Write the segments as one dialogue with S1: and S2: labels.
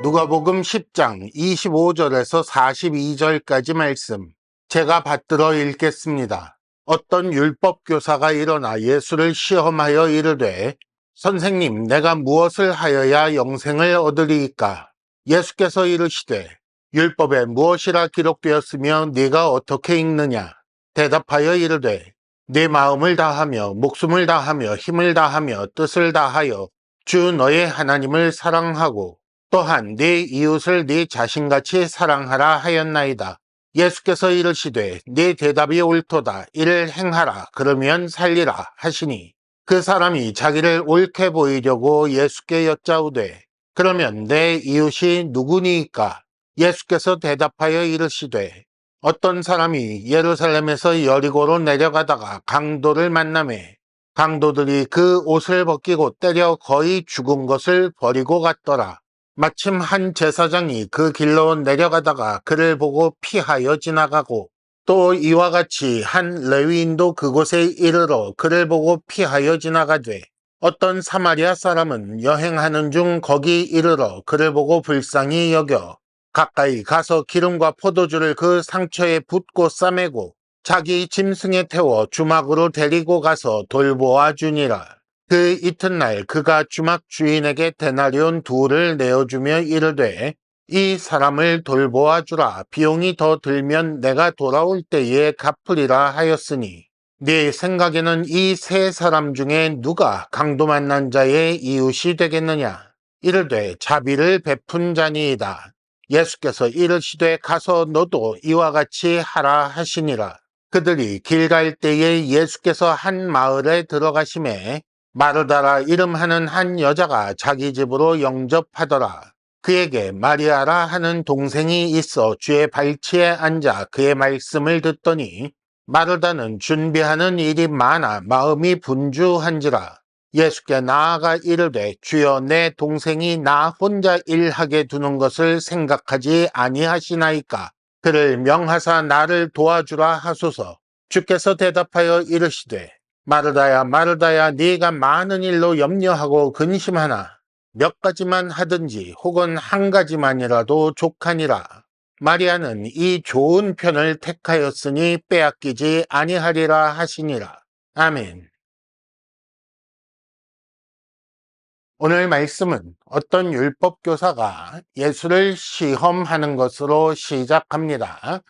S1: 누가복음 10장 25절에서 42절까지 말씀 제가 받들어 읽겠습니다. 어떤 율법 교사가 일어나 예수를 시험하여 이르되 선생님, 내가 무엇을 하여야 영생을 얻으리이까? 예수께서 이르시되 율법에 무엇이라 기록되었으며 네가 어떻게 읽느냐? 대답하여 이르되 네 마음을 다하며 목숨을 다하며 힘을 다하며 뜻을 다하여 주 너의 하나님을 사랑하고 또한 네 이웃을 네 자신같이 사랑하라 하였나이다. 예수께서 이르시되 네 대답이 옳도다. 이를 행하라. 그러면 살리라 하시니 그 사람이 자기를 옳게 보이려고 예수께 여짜오되 그러면 내 이웃이 누구니이까? 예수께서 대답하여 이르시되 어떤 사람이 예루살렘에서 여리고로 내려가다가 강도를 만나매 강도들이 그 옷을 벗기고 때려 거의 죽은 것을 버리고 갔더라. 마침 한 제사장이 그 길로 내려가다가 그를 보고 피하여 지나가고 또 이와 같이 한 레위인도 그곳에 이르러 그를 보고 피하여 지나가되 어떤 사마리아 사람은 여행하는 중 거기 이르러 그를 보고 불쌍히 여겨 가까이 가서 기름과 포도주를 그 상처에 붓고 싸매고 자기 짐승에 태워 주막으로 데리고 가서 돌보아 주니라. 그 이튿날 그가 주막 주인에게 데나리온 둘을 내어주며 이르되 이 사람을 돌보아 주라. 비용이 더 들면 내가 돌아올 때에 갚으리라 하였으니 네 생각에는 이 세 사람 중에 누가 강도 만난 자의 이웃이 되겠느냐? 이르되 자비를 베푼 자니이다. 예수께서 이르시되 가서 너도 이와 같이 하라 하시니라. 그들이 길 갈 때에 예수께서 한 마을에 들어가심에 마르다라 이름하는 한 여자가 자기 집으로 영접하더라. 그에게 마리아라 하는 동생이 있어 주의 발치에 앉아 그의 말씀을 듣더니 마르다는 준비하는 일이 많아 마음이 분주한지라. 예수께 나아가 이르되 주여 내 동생이 나 혼자 일하게 두는 것을 생각하지 아니하시나이까? 그를 명하사 나를 도와주라 하소서. 주께서 대답하여 이르시되 마르다야 마르다야 네가 많은 일로 염려하고 근심하나 몇 가지만 하든지 혹은 한 가지만이라도 족하니라. 마리아는 이 좋은 편을 택하였으니 빼앗기지 아니하리라 하시니라. 아멘. 오늘 말씀은 어떤 율법 교사가 예수를 시험하는 것으로 시작합니다.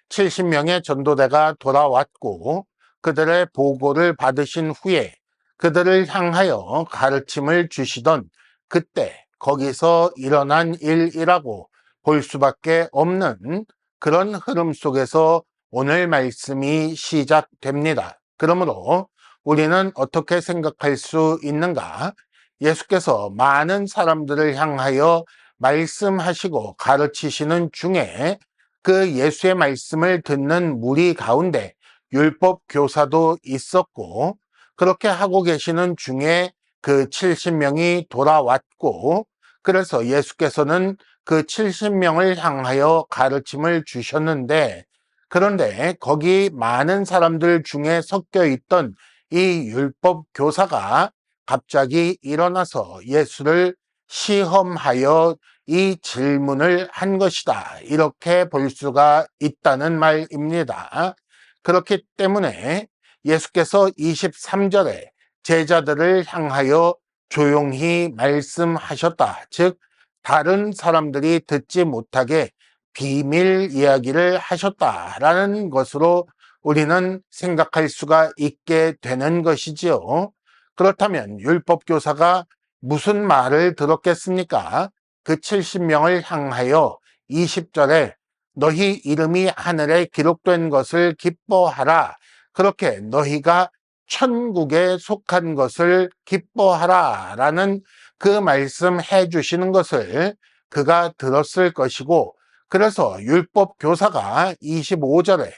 S1: 70명의 전도대가 돌아왔고 그들의 보고를 받으신 후에 그들을 향하여 가르침을 주시던 그때 거기서 일어난 일이라고 볼 수밖에 없는 그런 흐름 속에서 오늘 말씀이 시작됩니다. 그러므로 우리는 어떻게 생각할 수 있는가? 예수께서 많은 사람들을 향하여 말씀하시고 가르치시는 중에 그 예수의 말씀을 듣는 무리 가운데 율법 교사도 있었고 그렇게 하고 계시는 중에 그 70명이 돌아왔고 그래서 예수께서는 그 70명을 향하여 가르침을 주셨는데 그런데 거기 많은 사람들 중에 섞여 있던 이 율법 교사가 갑자기 일어나서 예수를 시험하여 이 질문을 한 것이다. 이렇게 볼 수가 있다는 말입니다. 그렇기 때문에 예수께서 23절에 제자들을 향하여 조용히 말씀하셨다. 즉, 다른 사람들이 듣지 못하게 비밀 이야기를 하셨다라는 것으로 우리는 생각할 수가 있게 되는 것이지요. 그렇다면 율법교사가 무슨 말을 들었겠습니까? 그 70명을 향하여 20절에 너희 이름이 하늘에 기록된 것을 기뻐하라. 그렇게 너희가 천국에 속한 것을 기뻐하라 라는 그 말씀 해주시는 것을 그가 들었을 것이고 그래서 율법교사가 25절에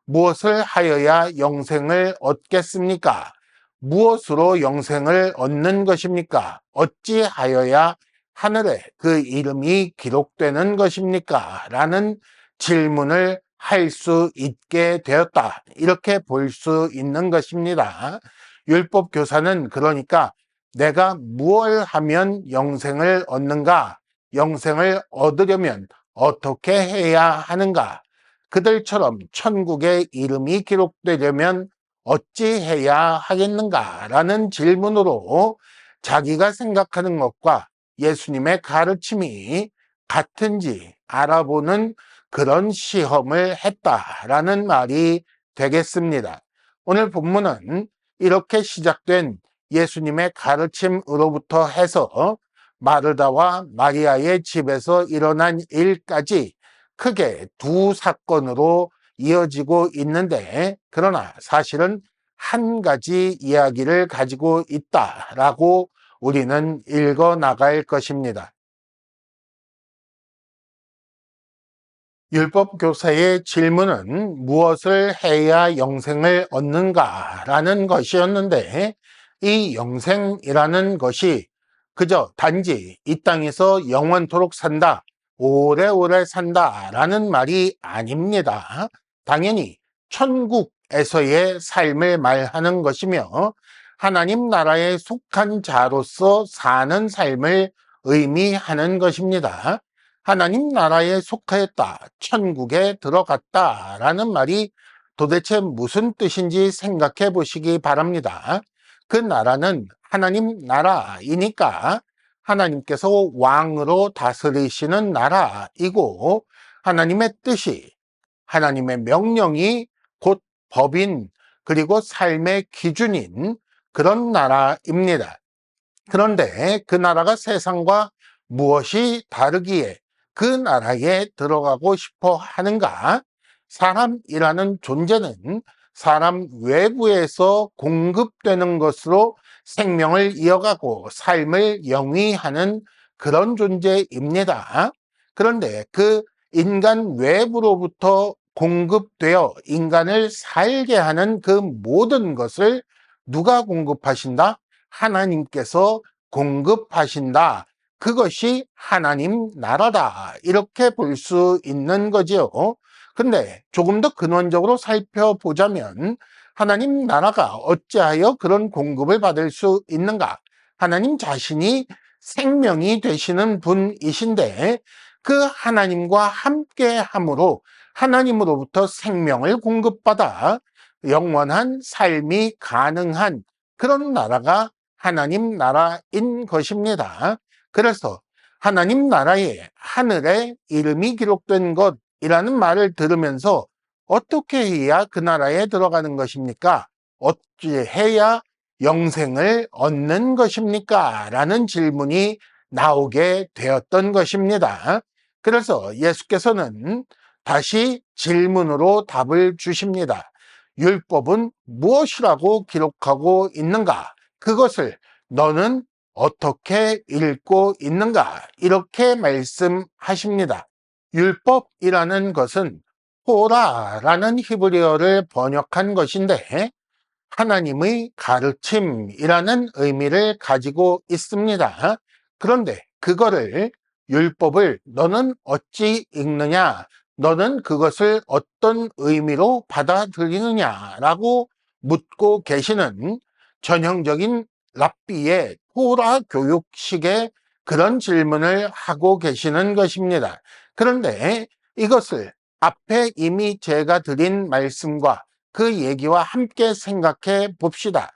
S1: 무엇을 하여야 영생을 얻겠습니까? 무엇으로 영생을 얻는 것입니까? 어찌하여야 하늘에 그 이름이 기록되는 것입니까? 라는 질문을 할 수 있게 되었다. 이렇게 볼 수 있는 것입니다. 율법 교사는 그러니까 내가 무엇을 하면 영생을 얻는가? 영생을 얻으려면 어떻게 해야 하는가? 그들처럼 천국의 이름이 기록되려면 어찌해야 하겠는가? 라는 질문으로 자기가 생각하는 것과 예수님의 가르침이 같은지 알아보는 그런 시험을 했다라는 말이 되겠습니다. 오늘 본문은 이렇게 시작된 예수님의 가르침으로부터 해서 마르다와 마리아의 집에서 일어난 일까지 크게 두 사건으로 이어지고 있는데, 그러나 사실은 한 가지 이야기를 가지고 있다라고 우리는 읽어 나갈 것입니다. 율법교사의 질문은 무엇을 해야 영생을 얻는가라는 것이었는데, 이 영생이라는 것이 그저 단지 이 땅에서 영원토록 산다, 오래오래 산다라는 말이 아닙니다. 당연히 천국에서의 삶을 말하는 것이며 하나님 나라에 속한 자로서 사는 삶을 의미하는 것입니다. 하나님 나라에 속하였다, 천국에 들어갔다라는 말이 도대체 무슨 뜻인지 생각해 보시기 바랍니다. 그 나라는 하나님 나라이니까 하나님께서 왕으로 다스리시는 나라이고, 하나님의 뜻이, 하나님의 명령이 곧 법인, 그리고 삶의 기준인 그런 나라입니다. 그런데 그 나라가 세상과 무엇이 다르기에 그 나라에 들어가고 싶어 하는가? 사람이라는 존재는 사람 외부에서 공급되는 것으로 생명을 이어가고 삶을 영위하는 그런 존재입니다. 그런데 그 인간 외부로부터 공급되어 인간을 살게 하는 그 모든 것을 누가 공급하신다? 하나님께서 공급하신다. 그것이 하나님 나라다. 이렇게 볼 수 있는 거지요. 근데 조금 더 근원적으로 살펴보자면 하나님 나라가 어찌하여 그런 공급을 받을 수 있는가? 하나님 자신이 생명이 되시는 분이신데 그 하나님과 함께 함으로 하나님으로부터 생명을 공급받아 영원한 삶이 가능한 그런 나라가 하나님 나라인 것입니다. 그래서 하나님 나라에 하늘에 이름이 기록된 것이라는 말을 들으면서 어떻게 해야 그 나라에 들어가는 것입니까? 어찌해야 영생을 얻는 것입니까? 라는 질문이 나오게 되었던 것입니다. 그래서 예수께서는 다시 질문으로 답을 주십니다. 율법은 무엇이라고 기록하고 있는가? 그것을 너는 어떻게 읽고 있는가? 이렇게 말씀하십니다. 율법이라는 것은 토라라는 히브리어를 번역한 것인데 하나님의 가르침이라는 의미를 가지고 있습니다. 그런데 그거를 율법을 너는 어찌 읽느냐? 너는 그것을 어떤 의미로 받아들이느냐라고 묻고 계시는 전형적인 랍비의 토라 교육식의 그런 질문을 하고 계시는 것입니다. 그런데 이것을 앞에 이미 제가 드린 말씀과 그 얘기와 함께 생각해 봅시다.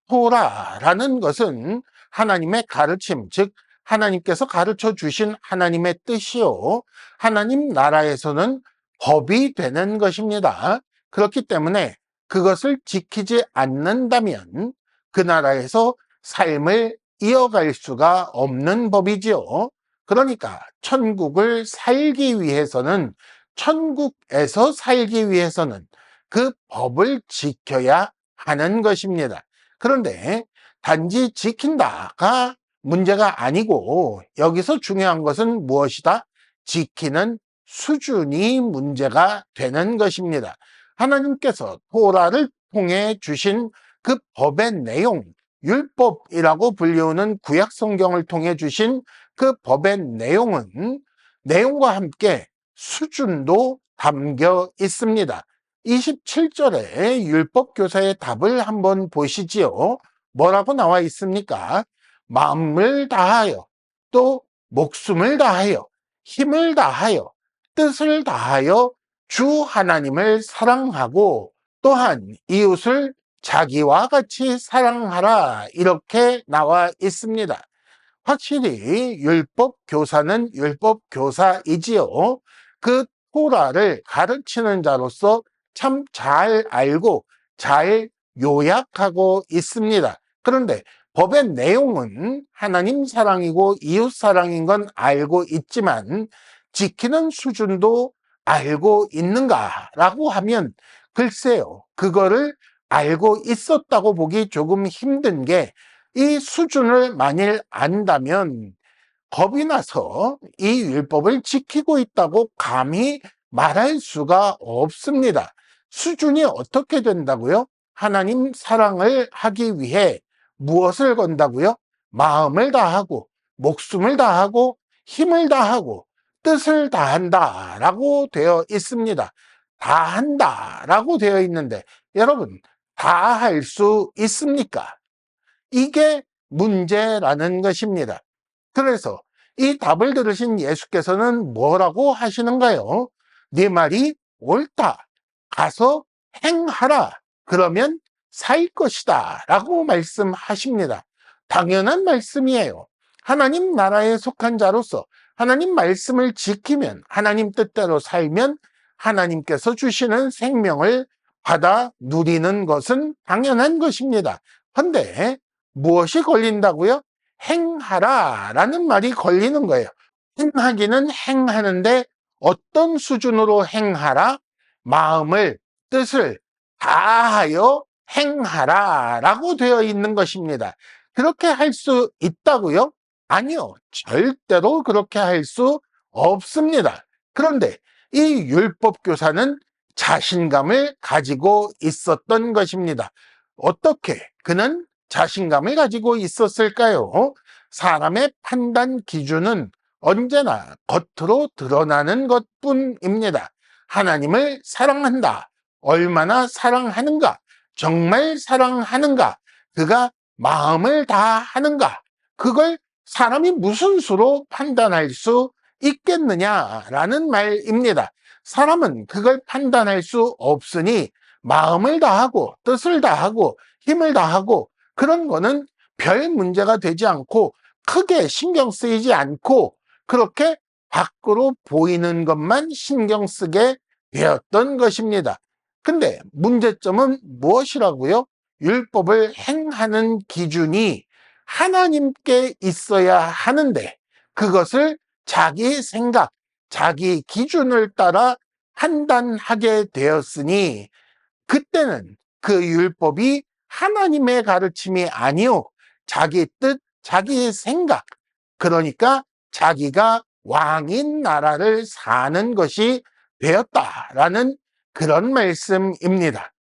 S1: 토라라는 것은 하나님의 가르침, 즉 하나님께서 가르쳐 주신 하나님의 뜻이요, 하나님 나라에서는 법이 되는 것입니다. 그렇기 때문에 그것을 지키지 않는다면 그 나라에서 삶을 이어갈 수가 없는 법이지요. 그러니까 천국을 살기 위해서는, 천국에서 살기 위해서는 그 법을 지켜야 하는 것입니다. 그런데 단지 지킨다가 문제가 아니고 여기서 중요한 것은 무엇이다? 지키는 수준이 문제가 되는 것입니다. 하나님께서 토라를 통해 주신 그 법의 내용, 율법이라고 불리우는 구약 성경을 통해 주신 그 법의 내용은 내용과 함께 수준도 담겨 있습니다. 27절에 율법교사의 답을 한번 보시지요. 뭐라고 나와 있습니까? 마음을 다하여 또 목숨을 다하여 힘을 다하여 뜻을 다하여 주 하나님을 사랑하고 또한 이웃을 자기와 같이 사랑하라 이렇게 나와 있습니다. 확실히 율법 교사는 율법 교사이지요. 그 토라를 가르치는 자로서 참 잘 알고 잘 요약하고 있습니다. 그런데 법의 내용은 하나님 사랑이고 이웃 사랑인 건 알고 있지만 지키는 수준도 알고 있는가라고 하면 글쎄요, 그거를 알고 있었다고 보기 조금 힘든 게 이 수준을 만일 안다면 겁이 나서 이 율법을 지키고 있다고 감히 말할 수가 없습니다. 수준이 어떻게 된다고요? 하나님 사랑을 하기 위해 무엇을 건다고요? 마음을 다하고 목숨을 다하고 힘을 다하고 뜻을 다한다라고 되어 있습니다. 다한다라고 되어 있는데 여러분 다 할 수 있습니까? 이게 문제라는 것입니다. 그래서 이 답을 들으신 예수께서는 뭐라고 하시는가요? 네 말이 옳다. 가서 행하라. 그러면 살 것이다. 라고 말씀하십니다. 당연한 말씀이에요. 하나님 나라에 속한 자로서 하나님 말씀을 지키면 하나님 뜻대로 살면 하나님께서 주시는 생명을 받아 누리는 것은 당연한 것입니다. 그런데 무엇이 걸린다고요? 행하라 라는 말이 걸리는 거예요. 행하기는 행하는데 어떤 수준으로 행하라? 마음을, 뜻을 다하여 행하라 라고 되어 있는 것입니다. 그렇게 할 수 있다고요? 아니요. 절대로 그렇게 할 수 없습니다. 그런데 이 율법교사는 자신감을 가지고 있었던 것입니다. 어떻게 그는 자신감을 가지고 있었을까요? 사람의 판단 기준은 언제나 겉으로 드러나는 것뿐입니다. 하나님을 사랑한다. 얼마나 사랑하는가? 정말 사랑하는가? 그가 마음을 다하는가? 그걸 사람이 무슨 수로 판단할 수 있겠느냐라는 말입니다. 사람은 그걸 판단할 수 없으니 마음을 다하고 뜻을 다하고 힘을 다하고 그런 거는 별 문제가 되지 않고 크게 신경 쓰이지 않고 그렇게 밖으로 보이는 것만 신경 쓰게 되었던 것입니다. 근데 문제점은 무엇이라고요? 율법을 행하는 기준이 하나님께 있어야 하는데 그것을 자기 생각, 자기 기준을 따라 판단하게 되었으니 그때는 그 율법이 하나님의 가르침이 아니요 자기 뜻, 자기 생각, 그러니까 자기가 왕인 나라를 사는 것이 되었다라는 그런 말씀입니다.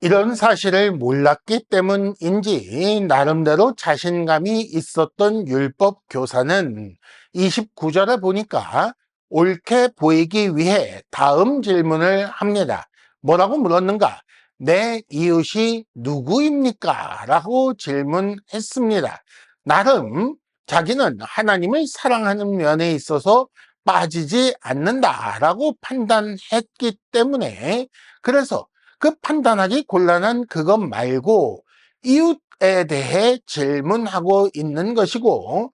S1: 이런 사실을 몰랐기 때문인지 나름대로 자신감이 있었던 율법 교사는 29절에 보니까 옳게 보이기 위해 다음 질문을 합니다. 뭐라고 물었는가? 내 이웃이 누구입니까? 라고 질문했습니다. 나름 자기는 하나님을 사랑하는 면에 있어서 빠지지 않는다라고 판단했기 때문에 그래서 그 판단하기 곤란한 그것 말고 이웃에 대해 질문하고 있는 것이고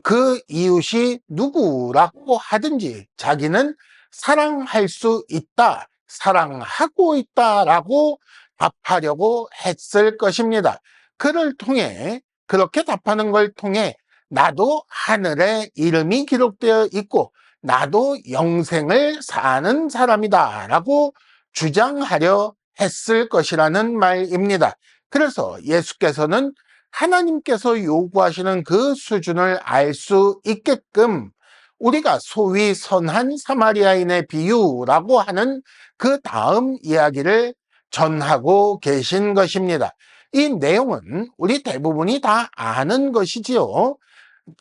S1: 그 이웃이 누구라고 하든지 자기는 사랑할 수 있다, 사랑하고 있다라고 답하려고 했을 것입니다. 그를 통해 그렇게 답하는 걸 통해 나도 하늘에 이름이 기록되어 있고 나도 영생을 사는 사람이다 라고 주장하려 했을 것이라는 말입니다. 그래서 예수께서는 하나님께서 요구하시는 그 수준을 알 수 있게끔 우리가 소위 선한 사마리아인의 비유라고 하는 그 다음 이야기를 전하고 계신 것입니다. 이 내용은 우리 대부분이 다 아는 것이지요.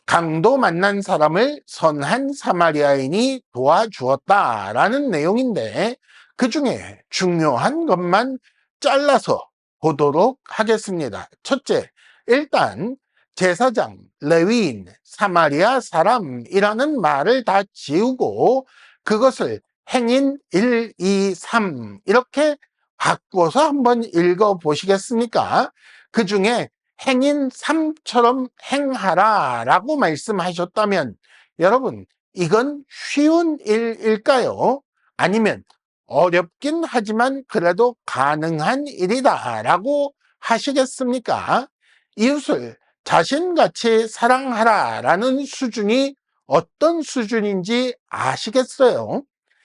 S1: 강도 만난 사람을 선한 사마리아인이 도와주었다라는 내용인데 그 중에 중요한 것만 잘라서 보도록 하겠습니다. 첫째, 일단 제사장, 레위인, 사마리아 사람이라는 말을 다 지우고 그것을 행인 1, 2, 3 이렇게 바꿔서 한번 읽어 보시겠습니까? 그 중에 행인 3처럼 행하라 라고 말씀하셨다면 여러분, 이건 쉬운 일일까요? 아니면 어렵긴 하지만 그래도 가능한 일이다 라고 하시겠습니까? 이웃을 자신같이 사랑하라 라는 수준이 어떤 수준인지 아시겠어요?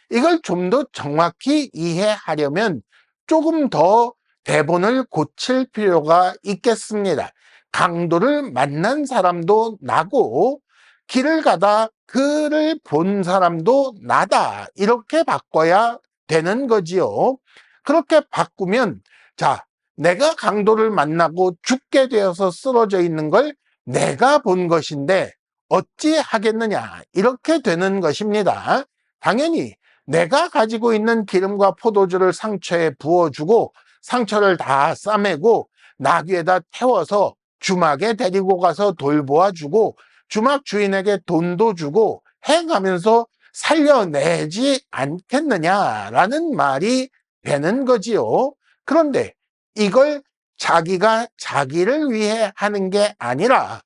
S1: 이걸 좀 더 정확히 이해하려면 조금 더 대본을 고칠 필요가 있겠습니다. 강도를 만난 사람도 나고 길을 가다 그를 본 사람도 나다 이렇게 바꿔야 되는 거지요. 그렇게 바꾸면 자, 내가 강도를 만나고 죽게 되어서 쓰러져 있는 걸 내가 본 것인데 어찌 하겠느냐 이렇게 되는 것입니다. 당연히 내가 가지고 있는 기름과 포도주를 상처에 부어주고 상처를 다 싸매고 나귀에다 태워서 주막에 데리고 가서 돌보아주고 주막 주인에게 돈도 주고 해가면서 살려내지 않겠느냐라는 말이 되는 거지요. 그런데 이걸 자기가 자기를 위해 하는 게 아니라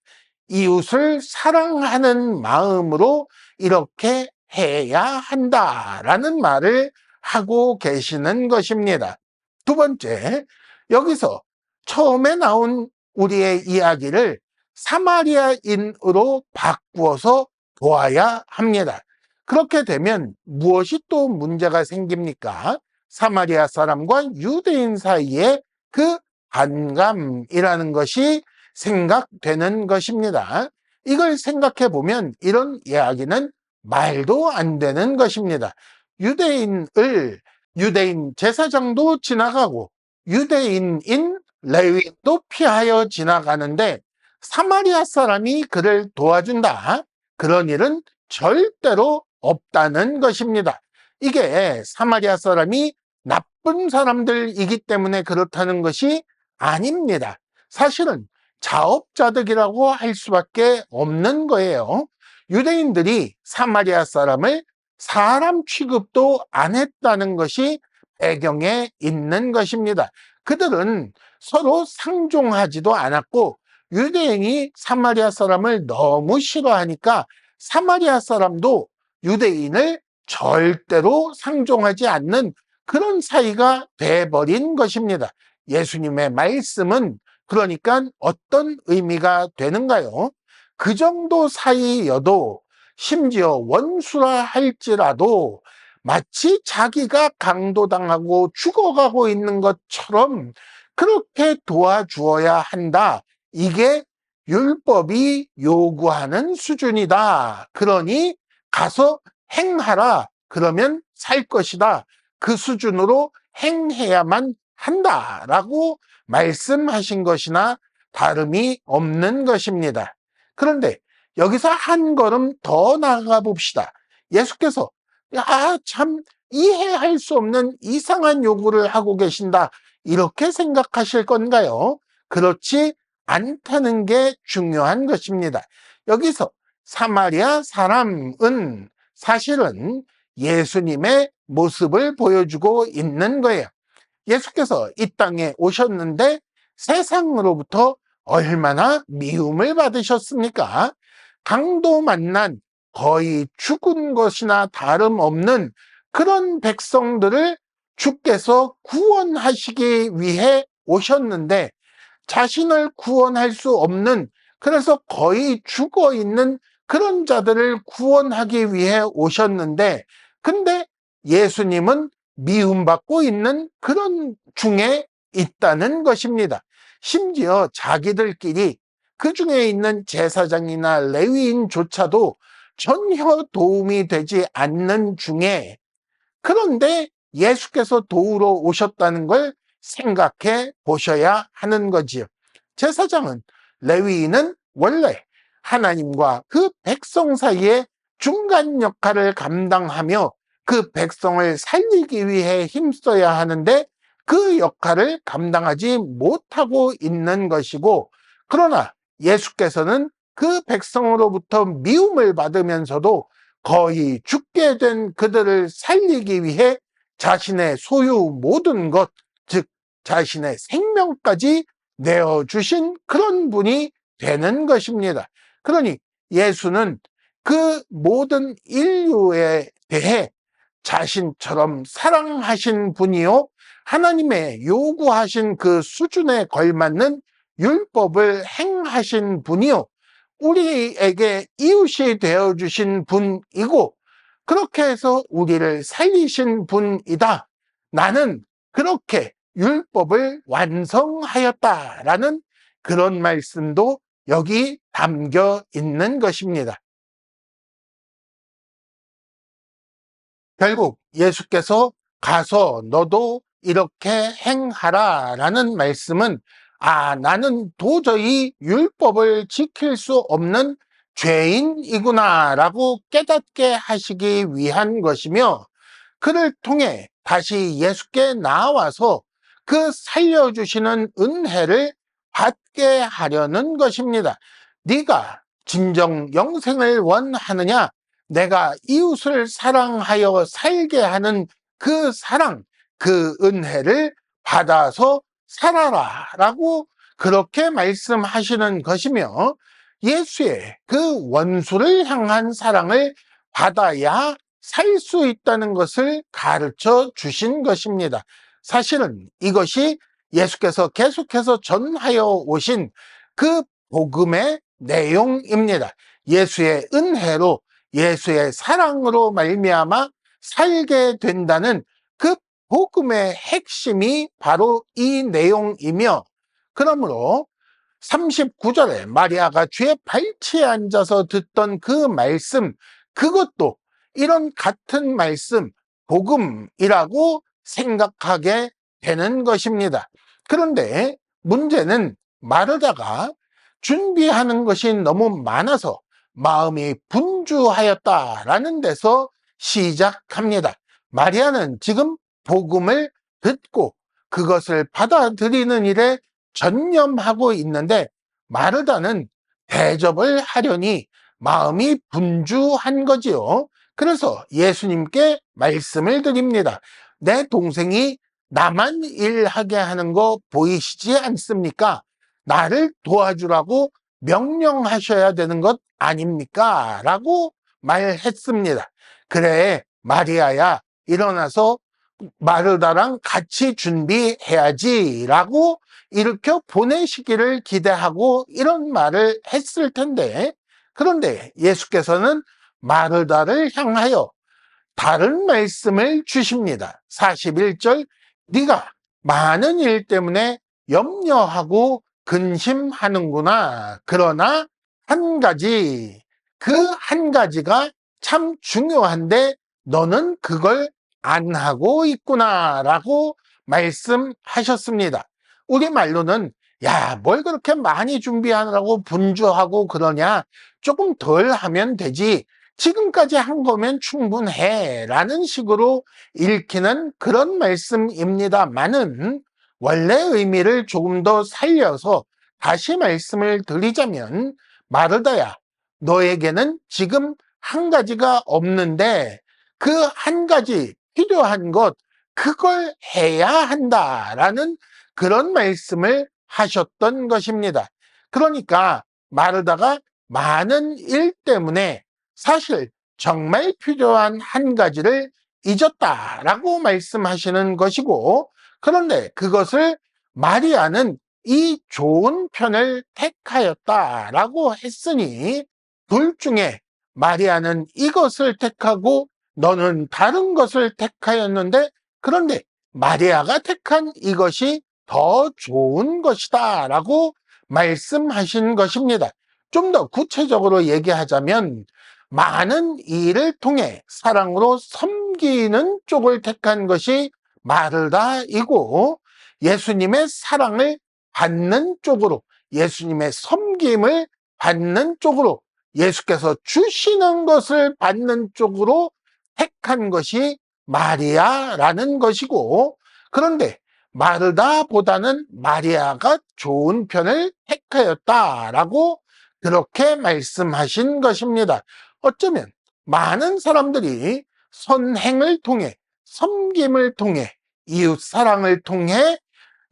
S1: 이웃을 사랑하는 마음으로 이렇게 해야 한다라는 말을 하고 계시는 것입니다. 두 번째, 여기서 처음에 나온 우리의 이야기를 사마리아인으로 바꾸어서 보아야 합니다. 그렇게 되면 무엇이 또 문제가 생깁니까? 사마리아 사람과 유대인 사이에 그 반감이라는 것이 생각되는 것입니다. 이걸 생각해 보면 이런 이야기는 말도 안 되는 것입니다. 유대인 제사장도 지나가고 유대인인 레위인도 피하여 지나가는데 사마리아 사람이 그를 도와준다. 그런 일은 절대로 없다는 것입니다. 이게 사마리아 사람이 나쁜 사람들이기 때문에 그렇다는 것이 아닙니다. 사실은 자업자득이라고 할 수밖에 없는 거예요. 유대인들이 사마리아 사람을 사람 취급도 안 했다는 것이 배경에 있는 것입니다. 그들은 서로 상종하지도 않았고 유대인이 사마리아 사람을 너무 싫어하니까 사마리아 사람도 유대인을 절대로 상종하지 않는 그런 사이가 돼버린 것입니다. 예수님의 말씀은 그러니까 어떤 의미가 되는가요? 그 정도 사이여도 심지어 원수라 할지라도 마치 자기가 강도당하고 죽어가고 있는 것처럼 그렇게 도와주어야 한다. 이게 율법이 요구하는 수준이다. 그러니 가서 행하라. 그러면 살 것이다. 그 수준으로 행해야만 한다라고 말씀하신 것이나 다름이 없는 것입니다. 그런데 여기서 한 걸음 더 나아가 봅시다. 예수께서 참 이해할 수 없는 이상한 요구를 하고 계신다. 이렇게 생각하실 건가요? 그렇지 않다는 게 중요한 것입니다. 여기서 사마리아 사람은 사실은 예수님의 모습을 보여주고 있는 거예요. 예수께서 이 땅에 오셨는데 세상으로부터 얼마나 미움을 받으셨습니까? 강도 만난 거의 죽은 것이나 다름없는 그런 백성들을 주께서 구원하시기 위해 오셨는데 자신을 구원할 수 없는 그래서 거의 죽어 있는 그런 자들을 구원하기 위해 오셨는데 근데 예수님은 미움받고 있는 그런 중에 있다는 것입니다. 심지어 자기들끼리 그 중에 있는 제사장이나 레위인조차도 전혀 도움이 되지 않는 중에 그런데 예수께서 도우러 오셨다는 걸 생각해 보셔야 하는 거지요. 제사장은 레위인은 원래 하나님과 그 백성 사이에 중간 역할을 감당하며 그 백성을 살리기 위해 힘써야 하는데 그 역할을 감당하지 못하고 있는 것이고 그러나 예수께서는 그 백성으로부터 미움을 받으면서도 거의 죽게 된 그들을 살리기 위해 자신의 소유 모든 것, 즉 자신의 생명까지 내어주신 그런 분이 되는 것입니다. 그러니 예수는 그 모든 인류에 대해 자신처럼 사랑하신 분이요, 하나님의 요구하신 그 수준에 걸맞는 율법을 행하신 분이요, 우리에게 이웃이 되어주신 분이고, 그렇게 해서 우리를 살리신 분이다. 나는 그렇게 율법을 완성하였다라는 그런 말씀도 여기 담겨 있는 것입니다. 결국 예수께서 가서 너도 이렇게 행하라 라는 말씀은, 나는 도저히 율법을 지킬 수 없는 죄인이구나 라고 깨닫게 하시기 위한 것이며, 그를 통해 다시 예수께 나와서 그 살려주시는 은혜를 받게 하려는 것입니다. 네가 진정 영생을 원하느냐? 내가 이웃을 사랑하여 살게 하는 그 사랑, 그 은혜를 받아서 살아라 라고 그렇게 말씀하시는 것이며, 예수의 그 원수를 향한 사랑을 받아야 살 수 있다는 것을 가르쳐 주신 것입니다. 사실은 이것이 예수께서 계속해서 전하여 오신 그 복음의 내용입니다. 예수의 은혜로, 예수의 사랑으로 말미암아 살게 된다는 그 복음의 핵심이 바로 이 내용이며, 그러므로 39절에 마리아가 주의 발치에 앉아서 듣던 그 말씀, 그것도 이런 같은 말씀, 복음이라고 생각하게 되는 것입니다. 그런데 문제는 마르다가 준비하는 것이 너무 많아서 마음이 분주하였다라는 데서 시작합니다. 마리아는 지금 복음을 듣고 그것을 받아들이는 일에 전념하고 있는데, 마르다는 대접을 하려니 마음이 분주한 거지요. 그래서 예수님께 말씀을 드립니다. 내 동생이 나만 일하게 하는 거 보이시지 않습니까? 나를 도와주라고 명령하셔야 되는 것 아닙니까? 라고 말했습니다. 그래, 마리아야, 일어나서 마르다랑 같이 준비해야지 라고 이렇게 보내시기를 기대하고 이런 말을 했을 텐데, 그런데 예수께서는 마르다를 향하여 다른 말씀을 주십니다. 41절, 네가 많은 일 때문에 염려하고 근심하는구나. 그러나 한 가지, 그 한 가지가 참 중요한데 너는 그걸 안 하고 있구나 라고 말씀하셨습니다. 우리말로는 야, 뭘 그렇게 많이 준비하느라고 분주하고 그러냐, 조금 덜 하면 되지, 지금까지 한 거면 충분해 라는 식으로 읽히는 그런 말씀입니다만은, 원래 의미를 조금 더 살려서 다시 말씀을 드리자면, 마르다야, 너에게는 지금 한 가지가 없는데 그 한 가지 필요한 것, 그걸 해야 한다라는 그런 말씀을 하셨던 것입니다. 그러니까 마르다가 많은 일 때문에 사실 정말 필요한 한 가지를 잊었다라고 말씀하시는 것이고, 그런데 그것을 마리아는 이 좋은 편을 택하였다라고 했으니, 둘 중에 마리아는 이것을 택하고 너는 다른 것을 택하였는데, 그런데 마리아가 택한 이것이 더 좋은 것이다 라고 말씀하신 것입니다. 좀 더 구체적으로 얘기하자면, 많은 일을 통해 사랑으로 섬기는 쪽을 택한 것이 마르다이고, 예수님의 사랑을 받는 쪽으로, 예수님의 섬김을 받는 쪽으로, 예수께서 주시는 것을 받는 쪽으로 택한 것이 마리아라는 것이고, 그런데 마르다보다는 마리아가 좋은 편을 택하였다라고 그렇게 말씀하신 것입니다. 어쩌면 많은 사람들이 선행을 통해, 섬김을 통해, 이웃사랑을 통해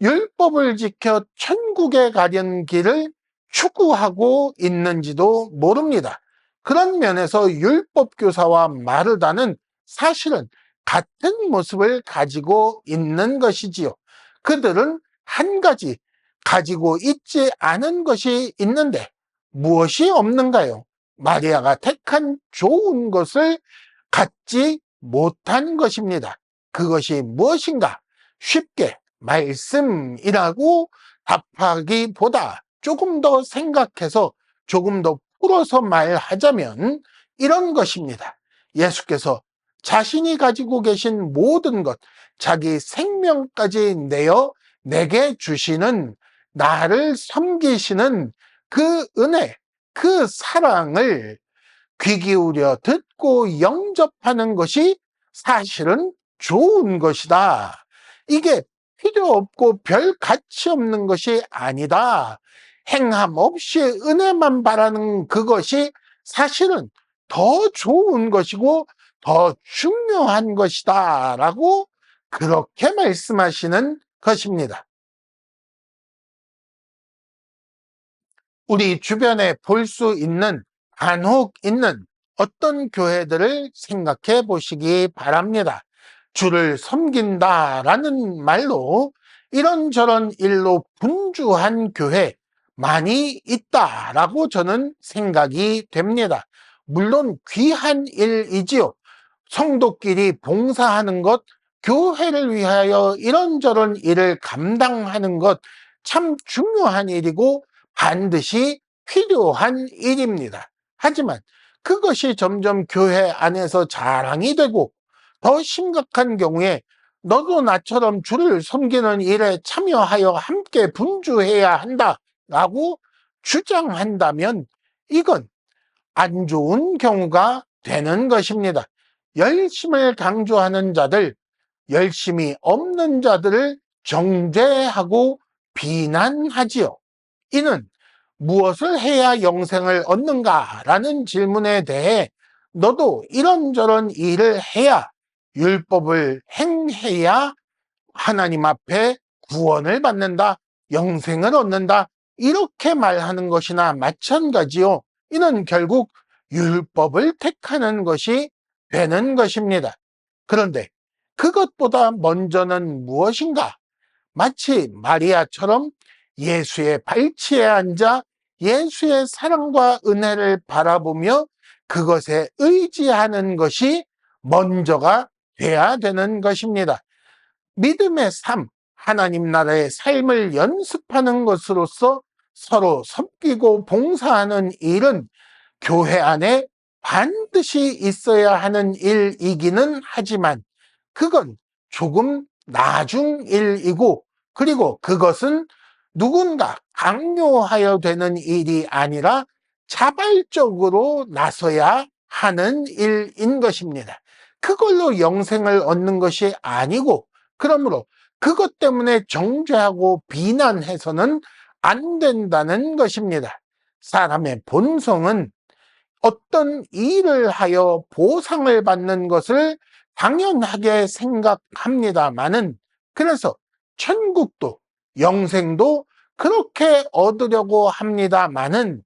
S1: 율법을 지켜 천국에 가려는 길을 추구하고 있는지도 모릅니다. 그런 면에서 율법교사와 마르다는 사실은 같은 모습을 가지고 있는 것이지요. 그들은 한 가지 가지고 있지 않은 것이 있는데 무엇이 없는가요? 마리아가 택한 좋은 것을 갖지 못한 것입니다. 그것이 무엇인가? 쉽게 말씀이라고 답하기보다 조금 더 생각해서 조금 더 풀어서 말하자면 이런 것입니다. 예수께서 자신이 가지고 계신 모든 것, 자기 생명까지 내어 내게 주시는, 나를 섬기시는 그 은혜, 그 사랑을 귀 기울여 듣고 영접하는 것이 사실은 좋은 것이다. 이게 필요 없고 별 가치 없는 것이 아니다. 행함 없이 은혜만 바라는 그것이 사실은 더 좋은 것이고 더 중요한 것이다. 라고 그렇게 말씀하시는 것입니다. 우리 주변에 볼 수 있는, 간혹 있는 어떤 교회들을 생각해 보시기 바랍니다. 주를 섬긴다라는 말로 이런저런 일로 분주한 교회 많이 있다라고 저는 생각이 됩니다. 물론 귀한 일이지요. 성도끼리 봉사하는 것, 교회를 위하여 이런저런 일을 감당하는 것 참 중요한 일이고 반드시 필요한 일입니다. 하지만 그것이 점점 교회 안에서 자랑이 되고 더 심각한 경우에 너도 나처럼 주를 섬기는 일에 참여하여 함께 분주해야 한다라고 주장한다면 이건 안 좋은 경우가 되는 것입니다. 열심을 강조하는 자들, 열심이 없는 자들을 정죄하고 비난하지요. 이는 무엇을 해야 영생을 얻는가라는 질문에 대해 너도 이런저런 일을 해야, 율법을 행해야 하나님 앞에 구원을 받는다, 영생을 얻는다, 이렇게 말하는 것이나 마찬가지요. 이는 결국 율법을 택하는 것이 되는 것입니다. 그런데 그것보다 먼저는 무엇인가? 마치 마리아처럼 예수의 발치에 앉아 예수의 사랑과 은혜를 바라보며 그것에 의지하는 것이 먼저가 돼야 되는 것입니다. 믿음의 삶, 하나님 나라의 삶을 연습하는 것으로서 서로 섬기고 봉사하는 일은 교회 안에 반드시 있어야 하는 일이기는 하지만 그건 조금 나중 일이고, 그리고 그것은 누군가 강요하여 되는 일이 아니라 자발적으로 나서야 하는 일인 것입니다. 그걸로 영생을 얻는 것이 아니고, 그러므로 그것 때문에 정죄하고 비난해서는 안 된다는 것입니다. 사람의 본성은 어떤 일을 하여 보상을 받는 것을 당연하게 생각합니다마는, 그래서 천국도 영생도 그렇게 얻으려고 합니다마는,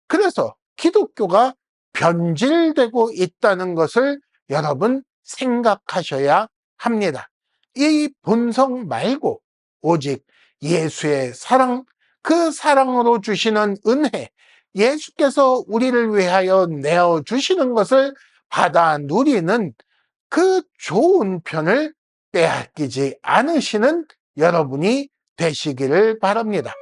S1: 그래서 기독교가 변질되고 있다는 것을 여러분 생각하셔야 합니다. 이 본성 말고 오직 예수의 사랑, 그 사랑으로 주시는 은혜, 예수께서 우리를 위하여 내어주시는 것을 받아 누리는 그 좋은 편을 빼앗기지 않으시는 여러분이 되시기를 바랍니다.